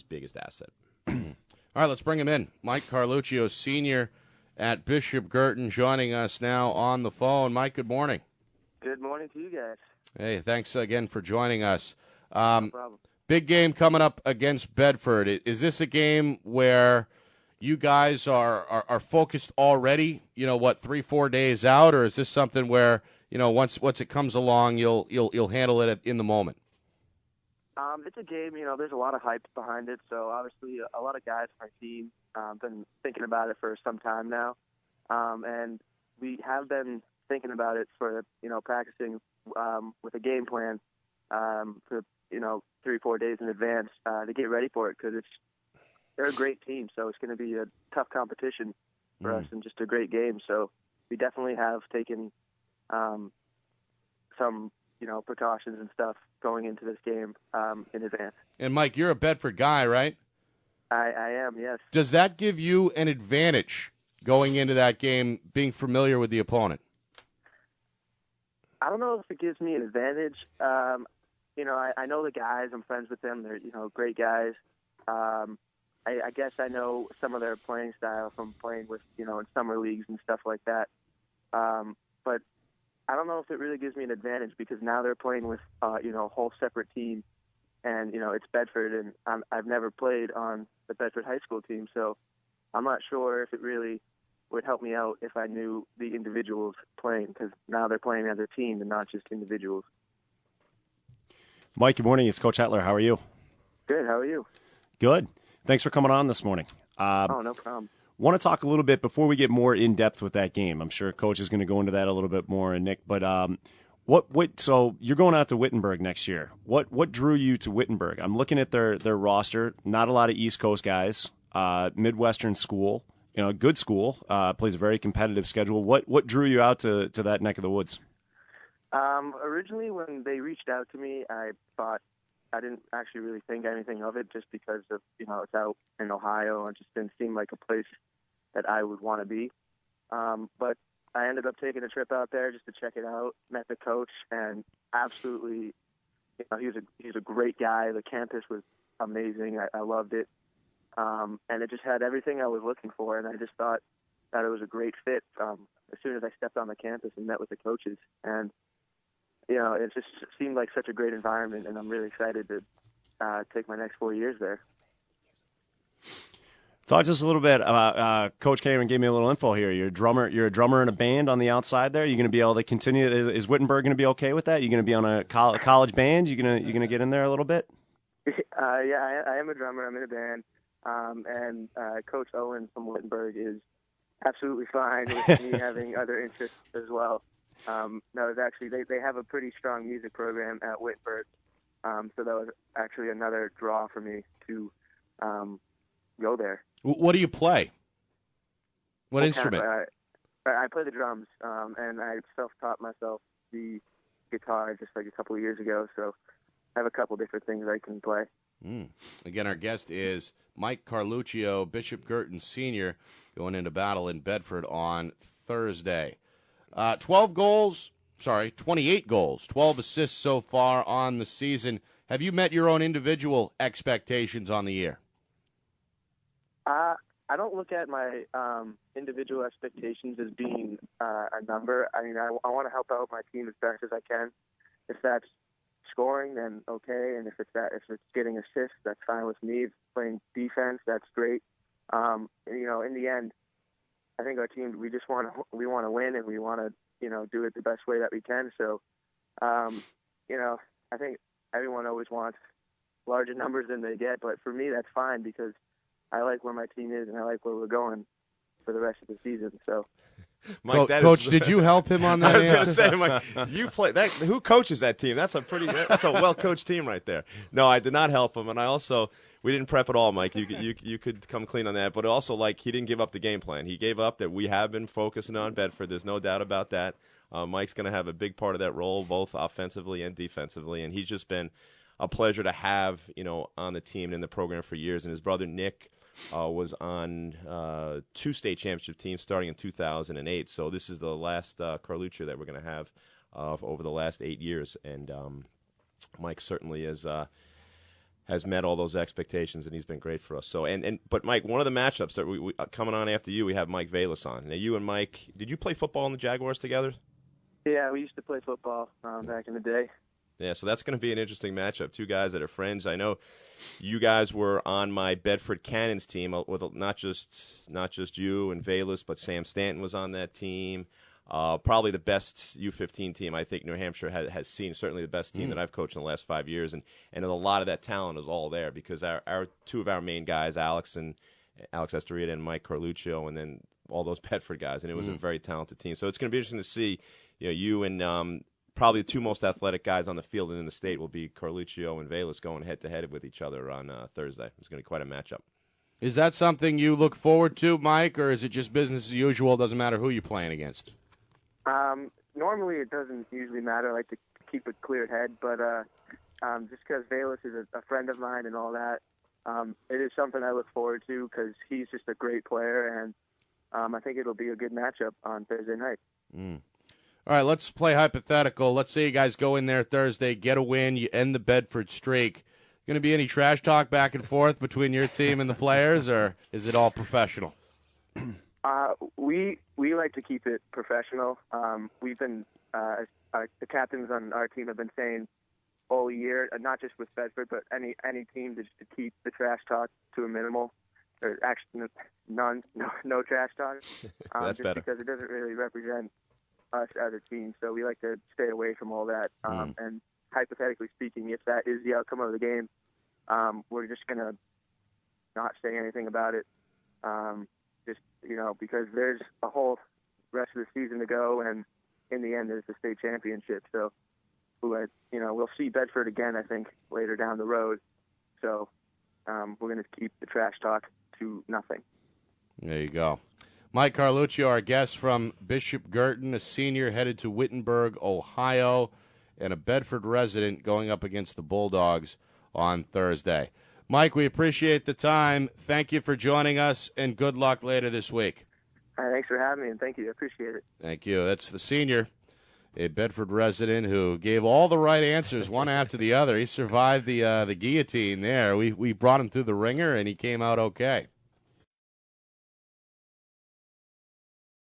biggest asset. All right, let's bring him in. Mike Carluccio, senior at Bishop Girton, joining us now on the phone. Mike, good morning. Good morning to you guys. Hey, thanks again for joining us. No problem. Big game coming up against Bedford. Is this a game where you guys are focused already, 3-4 days out, or is this something where, once it comes along, you'll handle it in the moment? It's a game, there's a lot of hype behind it, so obviously a lot of guys on our team been thinking about it for some time now, and we have been thinking about it for, practicing with a game plan for, 3-4 days in advance to get ready for it, because they're a great team, so it's going to be a tough competition for us and just a great game. So we definitely have taken some, precautions and stuff going into this game in advance. And, Mike, you're a Bedford guy, right? I am, yes. Does that give you an advantage going into that game, being familiar with the opponent? I don't know if it gives me an advantage. I know the guys. I'm friends with them. They're, great guys. I guess I know some of their playing style from playing with, in summer leagues and stuff like that. But I don't know if it really gives me an advantage, because now they're playing with, a whole separate team. And, it's Bedford, and I've never played on the Bedford high school team. So I'm not sure if it really would help me out if I knew the individuals playing, because now they're playing as a team and not just individuals. Mike, good morning. It's Coach Hetler. How are you? Good. How are you? Good. Thanks for coming on this morning. No problem. Want to talk a little bit before we get more in depth with that game. I'm sure Coach is going to go into that a little bit more, and Nick. But so you're going out to Wittenberg next year. What drew you to Wittenberg? I'm looking at their roster. Not a lot of East Coast guys. Midwestern school. Good school. Plays a very competitive schedule. What drew you out to that neck of the woods? Originally, when they reached out to me, I didn't actually really think anything of it, just because of, it's out in Ohio, and it just didn't seem like a place that I would want to be. But I ended up taking a trip out there just to check it out, met the coach, and absolutely, he's a great guy. The campus was amazing. I loved it. And it just had everything I was looking for, and I just thought that it was a great fit as soon as I stepped on the campus and met with the coaches. And it just seemed like such a great environment, and I'm really excited to take my next 4 years there. Talk to us a little bit about Coach Cameron gave me a little info here. You're a drummer in a band on the outside there. You're going to be able to continue. Is Wittenberg going to be okay with that? You're going to be on a college band? You're going to get in there a little bit? Yeah, I am a drummer. I'm in a band. And Coach Owen from Wittenberg is absolutely fine with me having other interests as well. No, it's actually they have a pretty strong music program at Wittenberg, so that was actually another draw for me to go there. What do you play? What instrument? I play the drums, and I self-taught myself the guitar just like a couple of years ago, so I have a couple different things I can play. Again, our guest is Mike Carluccio, Bishop Girton Sr., going into battle in Bedford on Thursday. 28 goals, 12 assists so far on the season. Have you met your own individual expectations on the year? I don't look at my individual expectations as being a number. I mean, I want to help out my team as best as I can. If that's scoring, then okay, and if it's getting assists, that's fine with me. If it's playing defense, that's great. In the end, I think our team, we want to win, and we want to do it the best way that we can. So, I think everyone always wants larger numbers than they get, but for me, that's fine, because I like where my team is, and I like where we're going for the rest of the season. So, Mike, Coach, did you help him on that? I was going to say, Mike, you play that. Who coaches that team? That's a well-coached team right there. No, I did not help him, and we didn't prep at all, Mike. You could come clean on that, but also he didn't give up the game plan. He gave up that we have been focusing on Bedford. There's no doubt about that. Mike's going to have a big part of that role, both offensively and defensively, and he's just been a pleasure to have, on the team and in the program for years. And his brother Nick was on 2 state championship teams starting in 2008. So this is the last Carluccio that we're going to have over the last 8 years. And Mike certainly has met all those expectations, and he's been great for us. So, but Mike, one of the matchups that we coming on after you, we have Mike Velas on. Now, you and Mike, did you play football in the Jaguars together? Yeah, we used to play football back in the day. Yeah, so that's going to be an interesting matchup. Two guys that are friends. I know you guys were on my Bedford Cannons team with not just you and Velas, but Sam Stanton was on that team. Probably the best U15 team I think New Hampshire has seen. Certainly the best team that I've coached in the last 5 years, and a lot of that talent is all there because our two of our main guys, Alex Estorita and Mike Carluccio, and then all those Bedford guys, and it was a very talented team. So it's going to be interesting to see, you and probably the two most athletic guys on the field and in the state will be Carluccio and Velas going head-to-head with each other on Thursday. It's going to be quite a matchup. Is that something you look forward to, Mike, or is it just business as usual? Doesn't matter who you're playing against? Normally it doesn't usually matter. I like to keep a clear head, but just because Velas is a friend of mine and all that, it is something I look forward to because he's just a great player, and I think it'll be a good matchup on Thursday night. All right, let's play hypothetical. Let's say you guys go in there Thursday, get a win, you end the Bedford streak. Going to be any trash talk back and forth between your team and the players, or is it all professional? We like to keep it professional. We've been the captains on our team have been saying all year, not just with Bedford, but any team to keep the trash talk to a minimal, or actually no trash talk. That's just better because it doesn't really represent us as a team. So we like to stay away from all that. And hypothetically speaking, if that is the outcome of the game, we're just gonna not say anything about it. Just because there's a whole rest of the season to go, and in the end, there's the state championship. So, we'll see Bedford again, I think, later down the road. So, we're going to keep the trash talk to nothing. There you go. Mike Carluccio, our guest from Bishop Girton, a senior headed to Wittenberg, Ohio, and a Bedford resident going up against the Bulldogs on Thursday. Mike, we appreciate the time. Thank you for joining us, and good luck later this week. Thanks for having me, and thank you. I appreciate it. Thank you. That's the senior, a Bedford resident who gave all the right answers one after the other. He survived the guillotine there. We brought him through the ringer, and he came out okay.